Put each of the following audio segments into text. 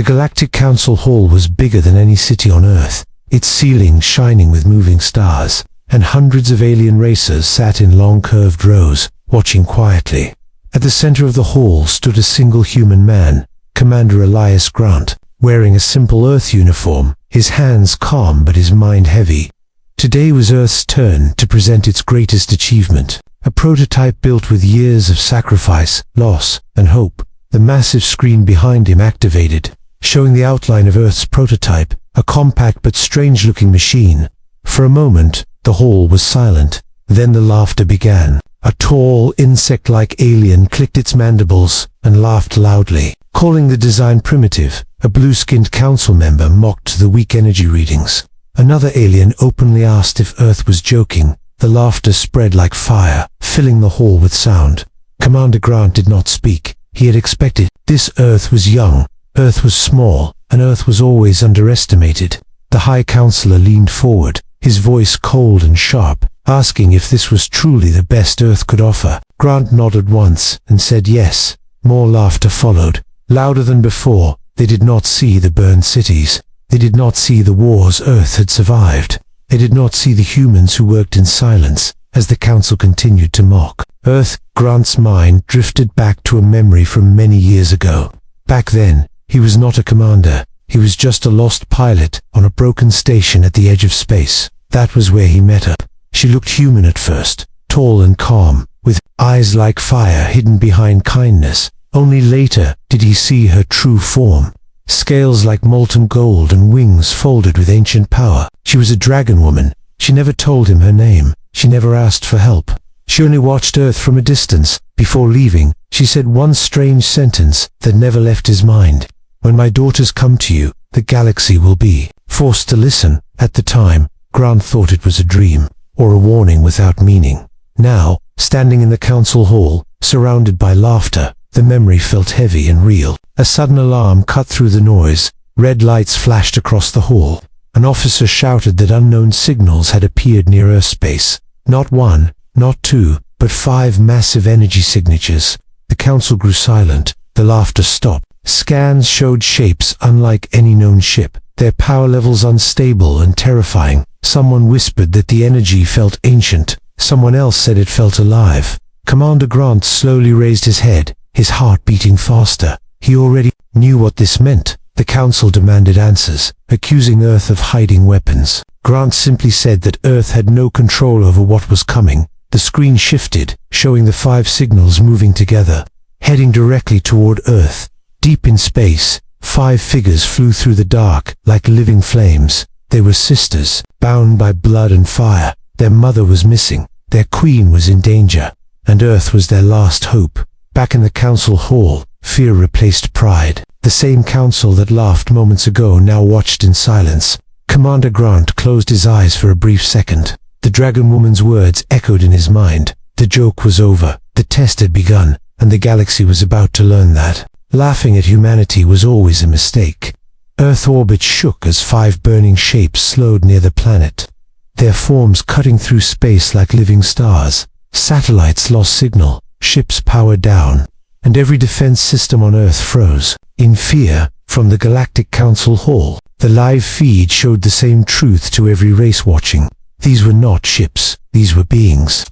The Galactic Council Hall was bigger than any city on Earth, its ceiling shining with moving stars, and hundreds of alien racers sat in long curved rows, watching quietly. At the center of the hall stood a single human man, Commander Elias Grant, wearing a simple Earth uniform, his hands calm but his mind heavy. Today was Earth's turn to present its greatest achievement, a prototype built with years of sacrifice, loss, and hope. The massive screen behind him activated, showing the outline of Earth's prototype, a compact but strange-looking machine. For a moment, the hall was silent. Then the laughter began. A tall, insect-like alien clicked its mandibles and laughed loudly. Calling the design primitive, a blue-skinned council member mocked the weak energy readings. Another alien openly asked if Earth was joking. The laughter spread like fire, filling the hall with sound. Commander Grant did not speak. He had expected. This Earth was young, Earth was small, and Earth was always underestimated. The High Counselor leaned forward, his voice cold and sharp, asking if this was truly the best Earth could offer. Grant nodded once and said yes. More laughter followed, louder than before. They did not see the burned cities. They did not see the wars Earth had survived. They did not see the humans who worked in silence as the Council continued to mock. Earth, Grant's mind drifted back to a memory from many years ago. Back then, he was not a commander. He was just a lost pilot on a broken station at the edge of space. That was where he met her. She looked human at first, tall and calm, with eyes like fire hidden behind kindness. Only later did he see her true form. Scales like molten gold and wings folded with ancient power. She was a dragon woman. She never told him her name. She never asked for help. She only watched Earth from a distance. Before leaving, she said one strange sentence that never left his mind. When my daughters come to you, the galaxy will be forced to listen. At the time, Grant thought it was a dream, or a warning without meaning. Now, standing in the council hall, surrounded by laughter, the memory felt heavy and real. A sudden alarm cut through the noise. Red lights flashed across the hall. An officer shouted that unknown signals had appeared near Earthspace. Not one, not two, but 5 massive energy signatures. The council grew silent. The laughter stopped. Scans showed shapes unlike any known ship, their power levels unstable and terrifying. Someone whispered that the energy felt ancient. Someone else said it felt alive. Commander Grant slowly raised his head, his heart beating faster. He already knew what this meant. The council demanded answers, accusing Earth of hiding weapons. Grant simply said that Earth had no control over what was coming. The screen shifted, showing the 5 signals moving together, heading directly toward Earth. Deep in space, 5 figures flew through the dark like living flames. They were sisters, bound by blood and fire. Their mother was missing. Their queen was in danger, and Earth was their last hope. Back in the council hall, fear replaced pride. The same council that laughed moments ago now watched in silence. Commander Grant closed his eyes for a brief second. The dragon woman's words echoed in his mind. The joke was over. The test had begun, and the galaxy was about to learn that laughing at humanity was always a mistake. Earth orbit shook as 5 burning shapes slowed near the planet, their forms cutting through space like living stars. Satellites lost signal, ships powered down, and every defense system on Earth froze. In fear, from the Galactic Council Hall, the live feed showed the same truth to every race watching. These were not ships, these were beings.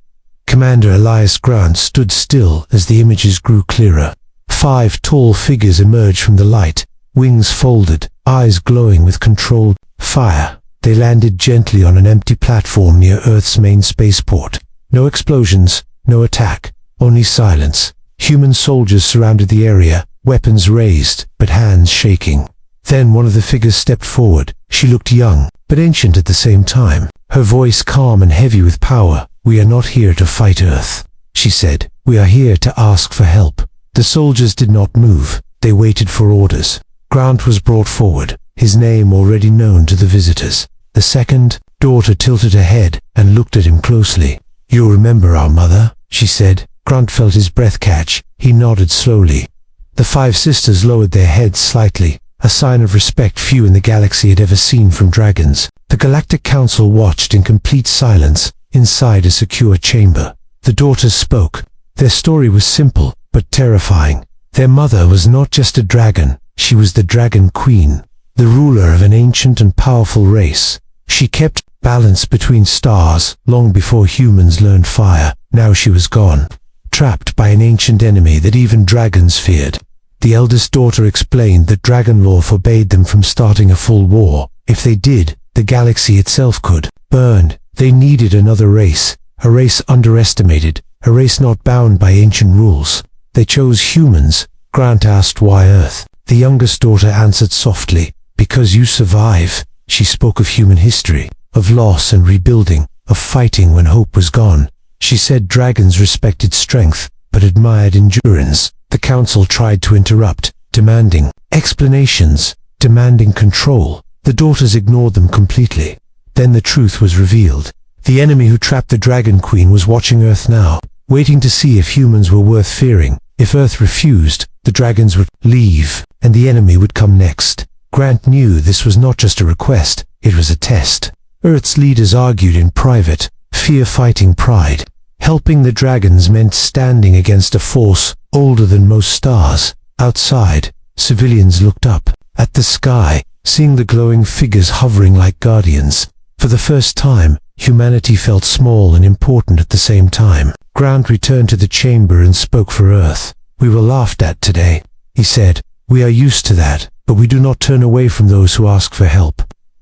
Commander Elias Grant stood still as the images grew clearer. 5 tall figures emerged from the light, wings folded, eyes glowing with controlled fire. They landed gently on an empty platform near Earth's main spaceport. No explosions, no attack, only silence. Human soldiers surrounded the area, weapons raised, but hands shaking. Then one of the figures stepped forward. She looked young, but ancient at the same time. Her voice calm and heavy with power. "We are not here to fight Earth," she said. "We are here to ask for help." The soldiers did not move. They waited for orders. Grant was brought forward, his name already known to the visitors. The second daughter tilted her head and looked at him closely. "You remember our mother?" she said. Grant felt his breath catch. He nodded slowly. The 5 sisters lowered their heads slightly, a sign of respect few in the galaxy had ever seen from dragons. The Galactic Council watched in complete silence, inside a secure chamber. The daughters spoke. Their story was simple, but terrifying. Their mother was not just a dragon, She was the Dragon Queen, the ruler of an ancient and powerful race. She kept balance between stars long before humans learned fire. Now she was gone, trapped by an ancient enemy that even dragons feared. The eldest daughter explained that dragon law forbade them from starting a full war. If they did, the galaxy itself could burn. They needed another race, a race underestimated, a race not bound by ancient rules. They chose humans. Grant asked why Earth. The youngest daughter answered softly, "Because you survive." She spoke of human history, of loss and rebuilding, of fighting when hope was gone. She said dragons respected strength, but admired endurance. The council tried to interrupt, demanding explanations, demanding control. The daughters ignored them completely. Then the truth was revealed. The enemy who trapped the Dragon Queen was watching Earth now, waiting to see if humans were worth fearing. If Earth refused, the dragons would leave, and the enemy would come next. Grant knew this was not just a request, it was a test. Earth's leaders argued in private, fear fighting pride. Helping the dragons meant standing against a force older than most stars. Outside, civilians looked up at the sky, seeing the glowing figures hovering like guardians. For the first time, humanity felt small and important at the same time. Grant returned to the chamber and spoke for Earth. "We were laughed at today," he said. "We are used to that, but we do not turn away from those who ask for help."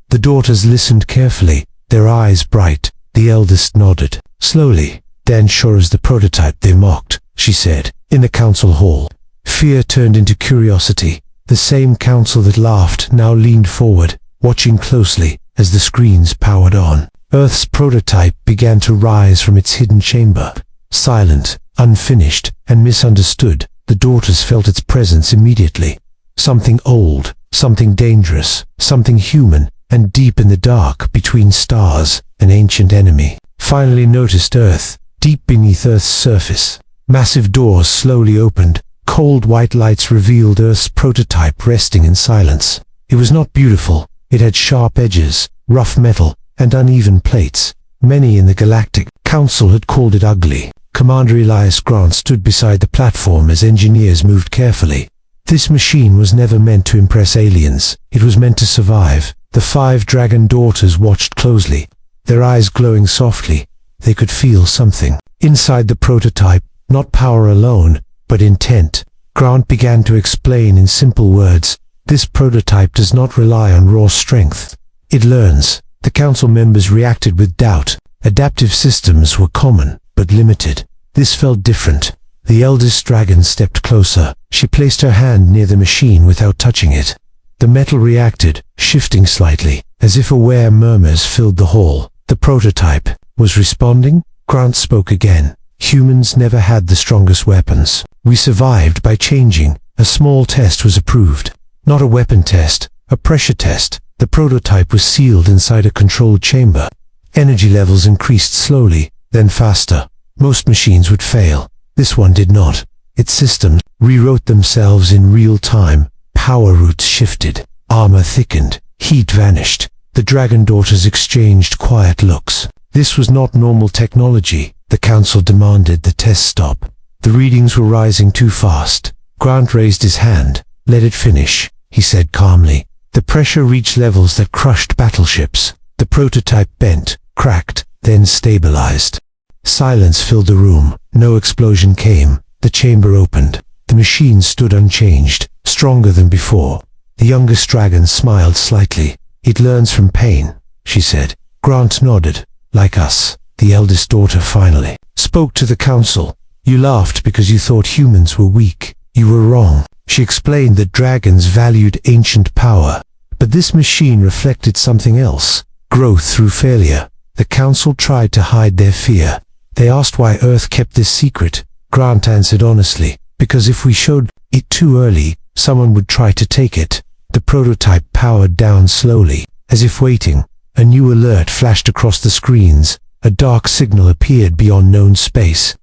The daughters listened carefully, their eyes bright. The eldest nodded. Slowly, "Dan sure is the prototype they mocked," she said. In the council hall, fear turned into curiosity. The same council that laughed now leaned forward, watching closely as the screens powered on. Earth's prototype began to rise from its hidden chamber. Silent, unfinished, and misunderstood, the daughters felt its presence immediately. Something old, something dangerous, something human, and deep in the dark between stars, an ancient enemy finally noticed Earth. Deep beneath Earth's surface, massive doors slowly opened. Cold white lights revealed Earth's prototype resting in silence. It was not beautiful. It had sharp edges, rough metal, and uneven plates. Many in the Galactic Council had called it ugly. Commander Elias Grant stood beside the platform as engineers moved carefully. This machine was never meant to impress aliens. It was meant to survive. The 5 dragon daughters watched closely, their eyes glowing softly. They could feel something inside the prototype, not power alone, but intent. Grant began to explain in simple words, "This prototype does not rely on raw strength. It learns." The council members reacted with doubt. Adaptive systems were common, but limited. This felt different. The eldest dragon stepped closer. She placed her hand near the machine without touching it. The metal reacted, shifting slightly, as if aware murmurs filled the hall. The prototype was responding. Grant spoke again. "Humans never had the strongest weapons. We survived by changing. A small test was approved. Not a weapon test, a pressure test." The prototype was sealed inside a controlled chamber. Energy levels increased slowly, then faster. Most machines would fail. This one did not. Its systems rewrote themselves in real time. Power routes shifted. Armor thickened. Heat vanished. The dragon daughters exchanged quiet looks. This was not normal technology. The council demanded the test stop. The readings were rising too fast. Grant raised his hand. "Let it finish," he said calmly. The pressure reached levels that crushed battleships. The prototype bent, cracked, then stabilized. Silence filled the room. No explosion came. The chamber opened. The machine stood unchanged, stronger than before. The youngest dragon smiled slightly. "It learns from pain," she said. Grant nodded. "Like us." The eldest daughter finally spoke to the council. "You laughed because you thought humans were weak. You were wrong." She explained that dragons valued ancient power. But this machine reflected something else. Growth through failure. The council tried to hide their fear. They asked why Earth kept this secret. Grant answered honestly, "Because if we showed it too early, someone would try to take it." The prototype powered down slowly, as if waiting. A new alert flashed across the screens. A dark signal appeared beyond known space.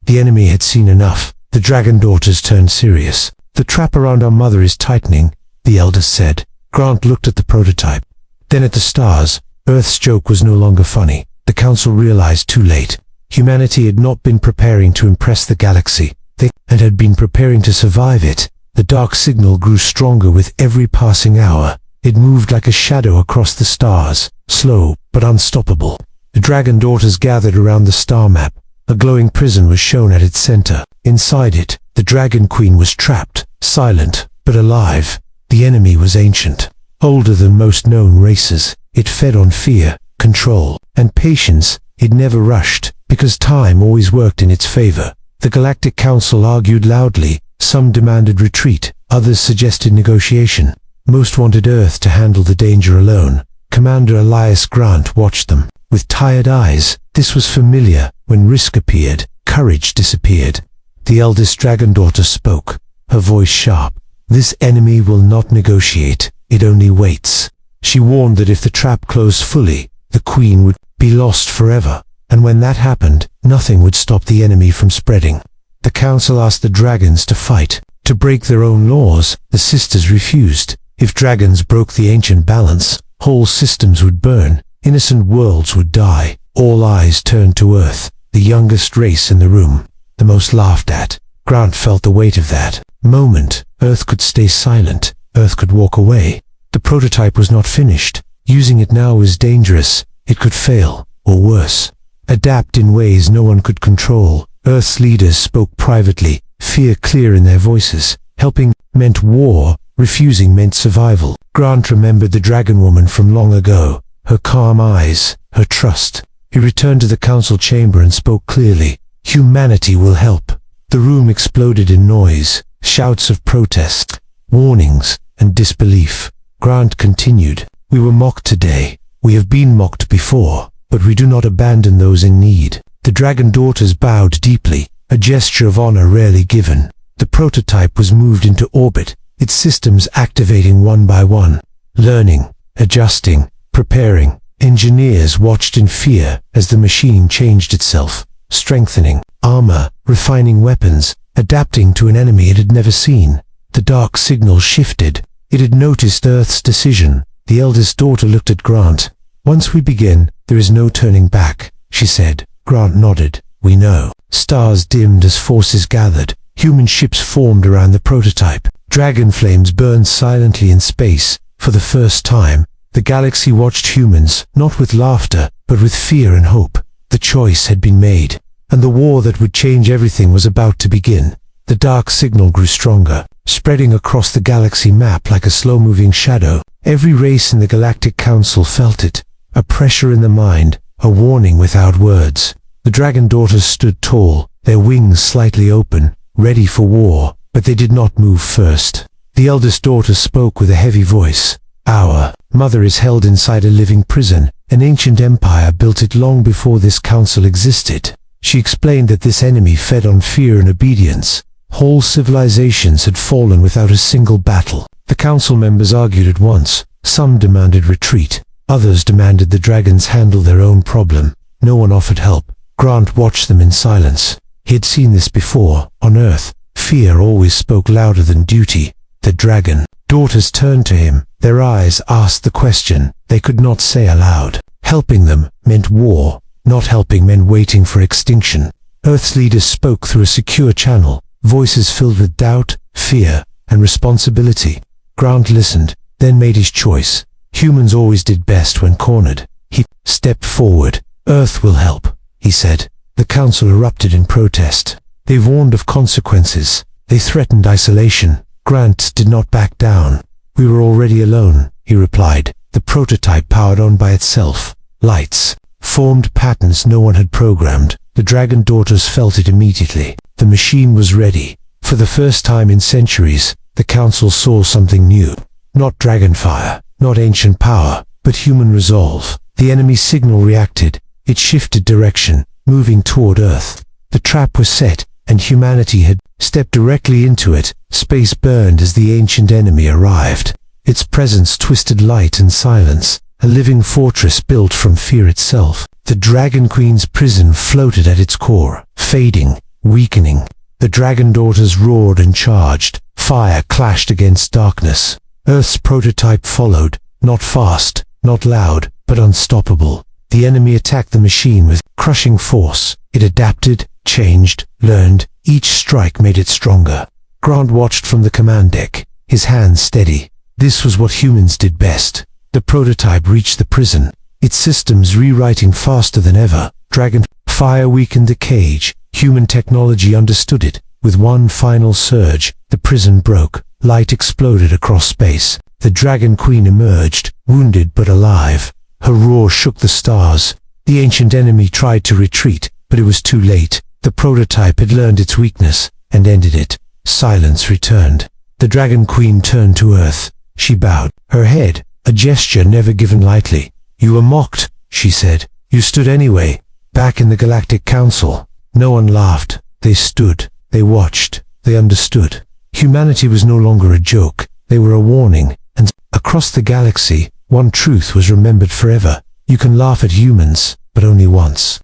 The enemy had seen enough. The dragon daughters turned serious. "The trap around our mother is tightening," the eldest said. Grant looked at the prototype, then at the stars. Earth's joke was no longer funny. The council realized too late. Humanity had not been preparing to impress the galaxy. They had been preparing to survive it. The dark signal grew stronger with every passing hour. It moved like a shadow across the stars, slow but unstoppable. The dragon daughters gathered around the star map. A glowing prison was shown at its center. Inside it, the dragon queen was trapped, silent but alive. The enemy was ancient, older than most known races. It fed on fear, control, and patience. It never rushed, because time always worked in its favor. The Galactic Council argued loudly. Some demanded retreat, others suggested negotiation. Most wanted Earth to handle the danger alone. Commander Elias Grant watched them. With tired eyes, this was familiar. When risk appeared, courage disappeared. The eldest dragon daughter spoke, her voice sharp. This enemy will not negotiate, it only waits. She warned that if the trap closed fully, the queen would be lost forever. And when that happened, nothing would stop the enemy from spreading. The council asked the dragons to fight, to break their own laws. The sisters refused. If dragons broke the ancient balance, whole systems would burn, innocent worlds would die. All eyes turned to Earth, the youngest race in the room, the most laughed at. Grant felt the weight of that moment. Earth could stay silent, Earth could walk away. The prototype was not finished. Using it now was dangerous. It could fail, or worse, adapt in ways no one could control. Earth's leaders spoke privately, fear clear in their voices. Helping meant war, refusing meant survival. Grant remembered the dragon woman from long ago, her calm eyes, her trust. He returned to the council chamber and spoke clearly. Humanity will help. The room exploded in noise, shouts of protest, warnings, and disbelief. Grant continued, "We were mocked today. We have been mocked before, but we do not abandon those in need." The dragon daughters bowed deeply, a gesture of honor rarely given. The prototype was moved into orbit, its systems activating one by one, learning, adjusting, preparing. Engineers watched in fear as the machine changed itself, strengthening armor, refining weapons, adapting to an enemy it had never seen. The dark signal shifted. It had noticed Earth's decision. The eldest daughter looked at Grant. "Once we begin, there is no turning back," she said. Grant nodded. "We know." Stars dimmed as forces gathered. Human ships formed around the prototype. Dragon flames burned silently in space. For the first time, the galaxy watched humans, not with laughter, but with fear and hope. The choice had been made, and the war that would change everything was about to begin. The dark signal grew stronger, spreading across the galaxy map like a slow-moving shadow. Every race in the Galactic Council felt it, a pressure in the mind, a warning without words. The dragon daughters stood tall, their wings slightly open, ready for war, but they did not move first. The eldest daughter spoke with a heavy voice. "Our mother is held inside a living prison. An ancient empire built it long before this council existed." She explained that this enemy fed on fear and obedience. Whole civilizations had fallen without a single battle. The council members argued at once. Some demanded retreat. Others demanded the dragons handle their own problem. No one offered help. Grant watched them in silence. He had seen this before. On Earth, fear always spoke louder than duty. The dragon daughters turned to him. Their eyes asked the question they could not say aloud. Helping them meant war. Not helping meant waiting for extinction. Earth's leaders spoke through a secure channel, voices filled with doubt, fear, and responsibility. Grant listened, then made his choice. Humans always did best when cornered. He stepped forward. "Earth will help," he said. The council erupted in protest. They warned of consequences. They threatened isolation. Grant did not back down. "We were already alone," he replied. The prototype powered on by itself. Lights formed patterns no one had programmed. The dragon daughters felt it immediately. The machine was ready. For the first time in centuries, the council saw something new. Not dragonfire, not ancient power, but human resolve. The enemy signal reacted. It shifted direction, moving toward Earth. The trap was set, and humanity had stepped directly into it. Space burned as the ancient enemy arrived. Its presence twisted light and silence, a living fortress built from fear itself. The Dragon Queen's prison floated at its core, fading, weakening. The dragon daughters roared and charged. Fire clashed against darkness. Earth's prototype followed, not fast, not loud, but unstoppable. The enemy attacked the machine with crushing force. It adapted, changed, learned. Each strike made it stronger. Grant watched from the command deck, his hands steady. This was what humans did best. The prototype reached the prison, its systems rewriting faster than ever. Dragon fire weakened the cage. Human technology understood it. With one final surge, the prison broke. Light exploded across space. The Dragon Queen emerged, wounded but alive. Her roar shook the stars. The ancient enemy tried to retreat, but it was too late. The prototype had learned its weakness and ended it. Silence returned. The Dragon Queen turned to Earth. She bowed her head, a gesture never given lightly. "You were mocked," she said. "You stood anyway." Back in the Galactic Council, no one laughed. They stood. They watched. They understood. Humanity was no longer a joke. They were a warning. And across the galaxy, one truth was remembered forever. You can laugh at humans, but only once.